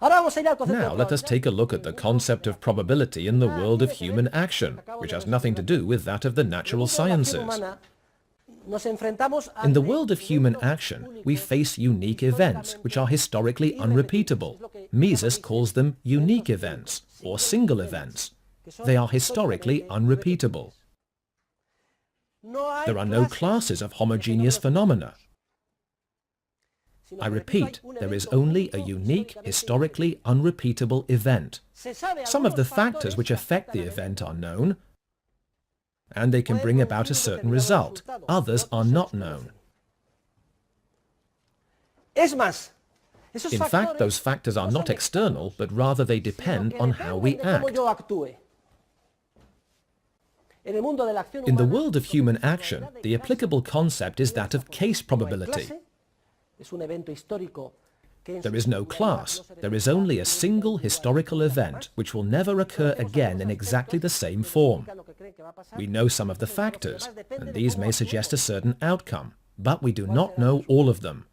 Now let us take a look at the concept of probability in the world of human action, which has nothing to do with that of the natural sciences. In the world of human action, we face unique events which are historically unrepeatable. Mises calls them unique events, or single events. They are historically unrepeatable. There are no classes of homogeneous phenomena. I repeat, there is only a unique, historically unrepeatable event. Some of the factors which affect the event are known, and they can bring about a certain result. Others are not known. In fact, those factors are not external, but rather they depend on how we act. In the world of human action, the applicable concept is that of case probability. There is no class. There is only a single historical event which will never occur again in exactly the same form. We know some of the factors, and these may suggest a certain outcome, but we do not know all of them.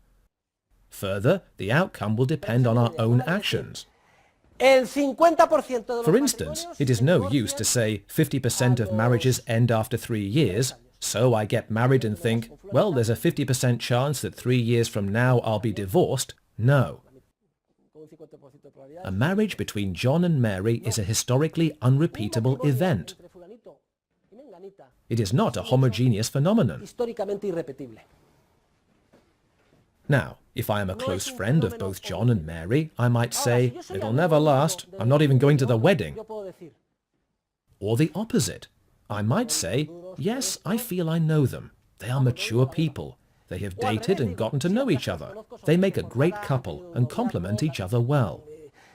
Further, the outcome will depend on our own actions. For instance, it is no use to say 50% of marriages end after 3 years, so I get married and think, well, there's a 50% chance that 3 years from now I'll be divorced. No. A marriage between John and Mary is a historically unrepeatable event. It is not a homogeneous phenomenon. Now, if I am a close friend of both John and Mary, I might say, it'll never last, I'm not even going to the wedding. Or the opposite. I might say, yes, I feel I know them. They are mature people. They have dated and gotten to know each other. They make a great couple and complement each other well.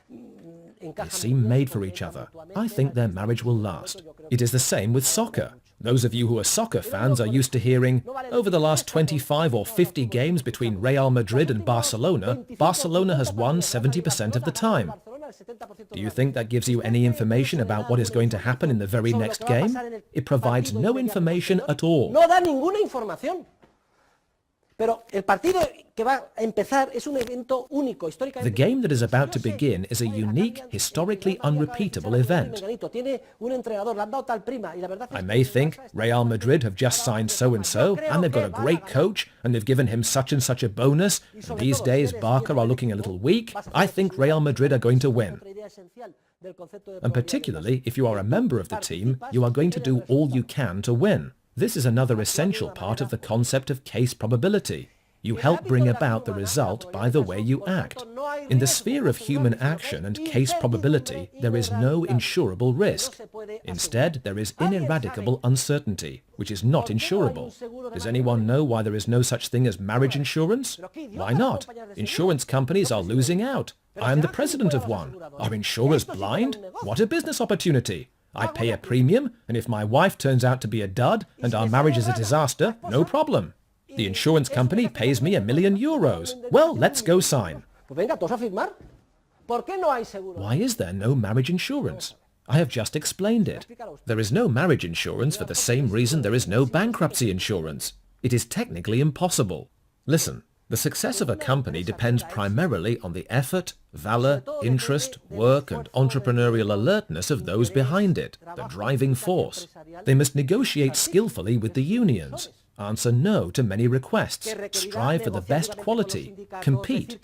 They seem made for each other. I think their marriage will last. It is the same with soccer. Those of you who are soccer fans are used to hearing, over the last 25 or 50 games between Real Madrid and Barcelona, Barcelona has won 70% of the time. Do you think that gives you any information about what is going to happen in the very next game? It provides no information at all. The game that is about to begin is a unique, historically unrepeatable event. I may think, Real Madrid have just signed so-and-so, and they've got a great coach, and they've given him such and such a bonus, and these days Barca are looking a little weak. I think Real Madrid are going to win. And particularly, if you are a member of the team, you are going to do all you can to win. This is another essential part of the concept of case probability. You help bring about the result by the way you act. In the sphere of human action and case probability, there is no insurable risk. Instead, there is ineradicable uncertainty, which is not insurable. Does anyone know why there is no such thing as marriage insurance? Why not? Insurance companies are losing out. I am the president of one. Are insurers blind? What a business opportunity! I pay a premium, and if my wife turns out to be a dud and our marriage is a disaster, no problem. The insurance company pays me €1,000,000. Well, let's go sign. Why is there no marriage insurance? I have just explained it. There is no marriage insurance for the same reason there is no bankruptcy insurance. It is technically impossible. Listen. The success of a company depends primarily on the effort, valor, interest, work and entrepreneurial alertness of those behind it, the driving force. They must negotiate skillfully with the unions, answer no to many requests, strive for the best quality, compete.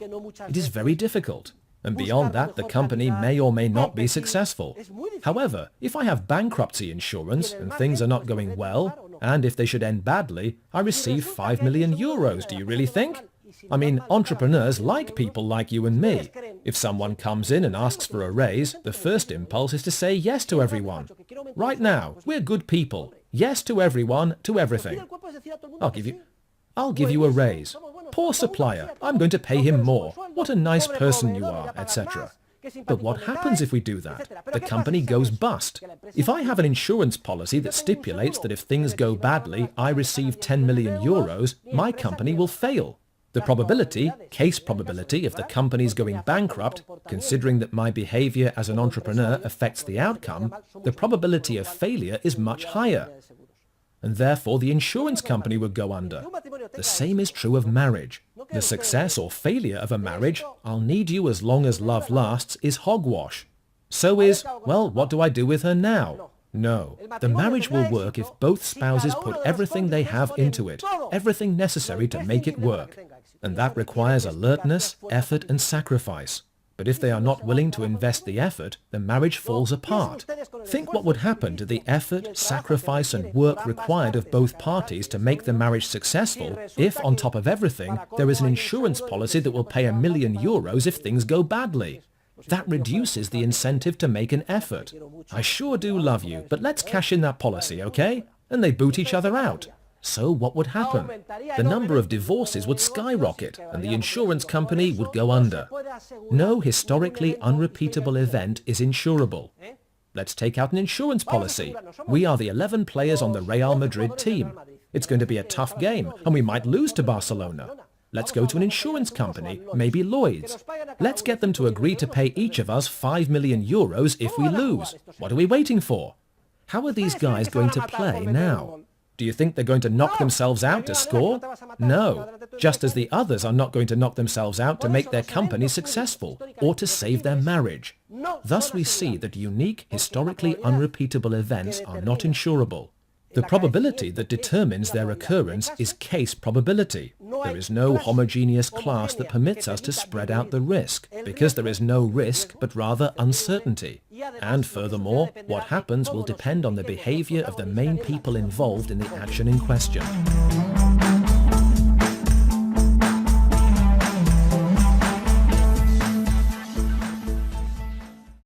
It is very difficult. And beyond that, the company may or may not be successful. However, if I have bankruptcy insurance and things are not going well, and if they should end badly, I receive €5,000,000. Do you really think? I mean, entrepreneurs like people like you and me. If someone comes in and asks for a raise, the first impulse is to say yes to everyone. Right now, we're good people. Yes to everyone, to everything. I'll give you a raise. Poor supplier, I'm going to pay him more. What a nice person you are, etc. But what happens if we do that? The company goes bust. If I have an insurance policy that stipulates that if things go badly, I receive €10,000,000, my company will fail. The probability, case probability, of the company's going bankrupt, considering that my behavior as an entrepreneur affects the outcome, the probability of failure is much higher. and therefore the insurance company would go under. The same is true of marriage. The success or failure of a marriage, I'll need you as long as love lasts, is hogwash. So is, well, what do I do with her now? No, the marriage will work if both spouses put everything they have into it, everything necessary to make it work. And that requires alertness, effort and sacrifice. But if they are not willing to invest the effort, the marriage falls apart. Think what would happen to the effort, sacrifice and work required of both parties to make the marriage successful if, on top of everything, there is an insurance policy that will pay €1 million if things go badly. That reduces the incentive to make an effort. I sure do love you, but let's cash in that policy, okay? And they boot each other out. So what would happen? The number of divorces would skyrocket and the insurance company would go under. No historically unrepeatable event is insurable. Let's take out an insurance policy. We are the 11 players on the Real Madrid team. It's going to be a tough game and we might lose to Barcelona. Let's go to an insurance company, maybe Lloyd's. Let's get them to agree to pay each of us €5 million if we lose. What are we waiting for? How are these guys going to play now? Do you think they're going to knock themselves out to score? No, just as the others are not going to knock themselves out to make their company successful or to save their marriage. Thus we see that unique, historically unrepeatable events are not insurable. The probability that determines their occurrence is case probability. There is no homogeneous class that permits us to spread out the risk, because there is no risk but rather uncertainty. And furthermore, what happens will depend on the behavior of the main people involved in the action in question.